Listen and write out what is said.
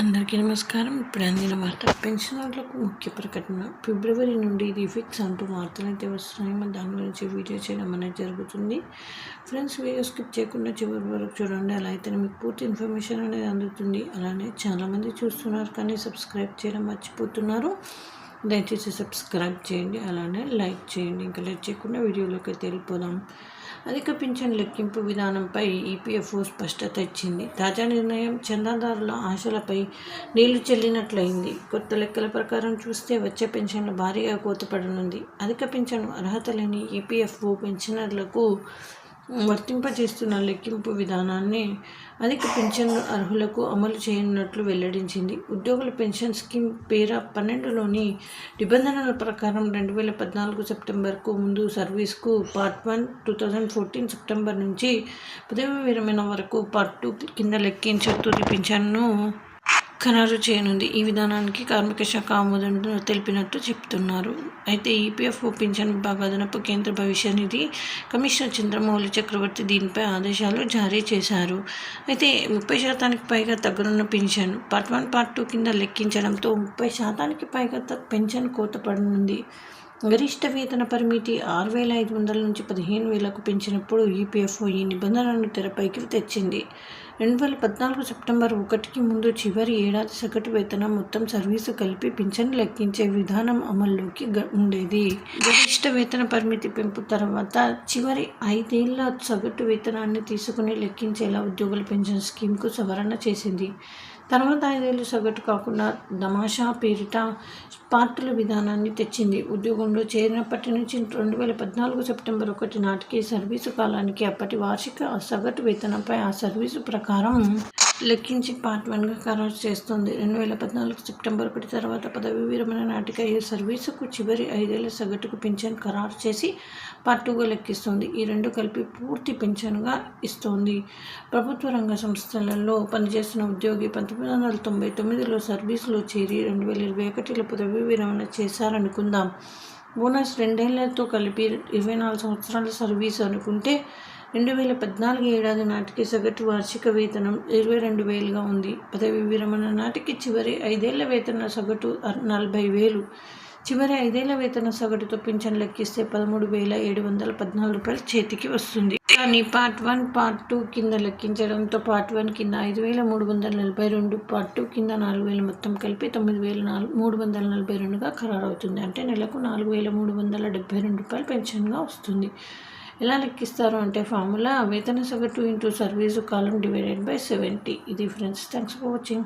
అందరికీ నమస్కారం. ఇప్పుడు అందిన వార్త. పెన్షనర్లకు ముఖ్య ప్రకటన. ఫిబ్రవరి నుండి ఇది ఫిక్స్ అంటూ వార్తలైతే వస్తున్నాయి. మరి దాని గురించి వీడియో చేయడం అనేది జరుగుతుంది. ఫ్రెండ్స్, వీడియో స్కిప్ చేయకుండా చివరి వరకు చూడండి. అలా అయితేనే మీకు పూర్తి ఇన్ఫర్మేషన్ అనేది అందుతుంది. అలానే చాలామంది చూస్తున్నారు కానీ సబ్స్క్రైబ్ చేయడం మర్చిపోతున్నారు. దయచేసి సబ్స్క్రైబ్ చేయండి, అలానే లైక్ చేయండి. ఇంకా లేట్ చేయకుండా వీడియోలోకి అయితే వెళ్ళిపోదాం. అధిక పింఛన్ లెక్కింపు విధానంపై ఈపీఎఫ్ఓ స్పష్టత ఇచ్చింది. తాజా నిర్ణయం చందాదారుల ఆశలపై నీళ్లు చెల్లినట్లయింది. కొత్త లెక్కల ప్రకారం చూస్తే వచ్చే పెన్షన్లు భారీగా కోతపడనుంది. అధిక పింఛను అర్హత లేని ఈపీఎఫ్ఓ పెన్షనర్లకు వర్తింపజేస్తున్న లెక్కింపు విధానాన్ని అధిక పింఛన్ అర్హులకు అమలు చేయనున్నట్లు వెల్లడించింది. ఉద్యోగుల పెన్షన్ స్కీమ్ పేరా 12లోని నిబంధనల ప్రకారం 2014 సెప్టెంబర్కు ముందు సర్వీస్కు పార్ట్ 1 2014 సెప్టెంబర్ నుంచి పదవి విరమణ వరకు పార్ట్ 2 కింద లెక్కించే తుది పింఛన్ను ఖరారు చేయనుంది. ఈ విధానానికి కార్మిక శాఖ ఆమోదం తెలిపినట్టు చెప్తున్నారు. అయితే ఈపీఎఫ్ఓ పింఛన్ విభాగ అదనపు కేంద్ర భవిష్య నిధి కమిషనర్ చంద్రమౌళి చక్రవర్తి దీనిపై ఆదేశాలు జారీ చేశారు. అయితే 30% పైగా తగ్గనున్న పెన్షన్ పార్ట్ 1 పార్ట్ 2 కింద లెక్కించడంతో 30% పైగా పెన్షన్ కోత పడనుంది. గరిష్ట వేతన పరిమితి 6,500 నుంచి 15,000కు పెంచినప్పుడు ఈపీఎఫ్ఓ ఈ నిబంధనను తెరపైకి తెచ్చింది. 2014 సెప్టెంబర్ 1కి ముందు చివరి ఏడాది సగటు వేతనం మొత్తం సర్వీసు కలిపి పింఛన్ లెక్కించే విధానం అమల్లోకి ఉండేది. గరిష్ట వేతన పరిమితి పెంపు తర్వాత చివరి 5 ఏళ్ల సగటు వేతనాన్ని తీసుకుని లెక్కించేలా ఉద్యోగుల పెన్షన్ స్కీమ్కు సవరణ చేసింది. తర్వాత 5 ఏళ్లు సగటు కాకుండా దమాషా పేరిట పార్టుల విధానాన్ని తెచ్చింది. ఉద్యోగంలో చేరినప్పటి నుంచి 2014 సెప్టెంబర్ 1 నాటికి సర్వీసు కాలానికి అప్పటి వార్షిక సగటు వేతనంపై ఆ సర్వీసు ప్రకారం లెక్కించి పార్ట్ 1గా ఖరారు చేస్తోంది. 2014 సెప్టెంబర్ 1 తర్వాత పదవి విరమణ నాటికి అయ్యే సర్వీసుకు చివరి 5 ఏళ్ల సగటుకు పింఛన్ ఖరారు చేసి పార్ట్ 2గా లెక్కిస్తోంది. ఈ రెండు కలిపి పూర్తి పింఛన్గా ఇస్తోంది. ప్రభుత్వ రంగ సంస్థలలో పనిచేస్తున్న ఉద్యోగి 1999లో సర్వీసులో చేరి 2021లో పదవి విరమణ చేశారనుకుందాం. బోనస్ 2 ఏళ్లతో కలిపి 24 సంవత్సరాల సర్వీసు అనుకుంటే 2014 ఏడాది నాటికి సగటు వార్షిక వేతనం 22,000గా ఉంది. పదవి విరమణ నాటికి చివరి 5 ఏళ్ల వేతన సగటు 40,000. చివరి 5 ఏళ్ల వేతన సగటుతో పింఛన్ లెక్కిస్తే 13,714 చేతికి వస్తుంది. కానీ పార్ట్ 1 పార్ట్ 2 కింద లెక్కించడంతో పార్ట్ 1 కింద 5,342, పార్ట్ 2 కింద 4,000 మొత్తం కలిపి 9,342గా ఖరారవుతుంది. అంటే నెలకు 4,372 పెన్షన్గా వస్తుంది. ఎలా లెక్కిస్తారు అంటే ఫార్ములా వేతన సగటు ఇంటూ సర్వీసు కాలం /70. ఇది ఫ్రెండ్స్. Thanks for watching.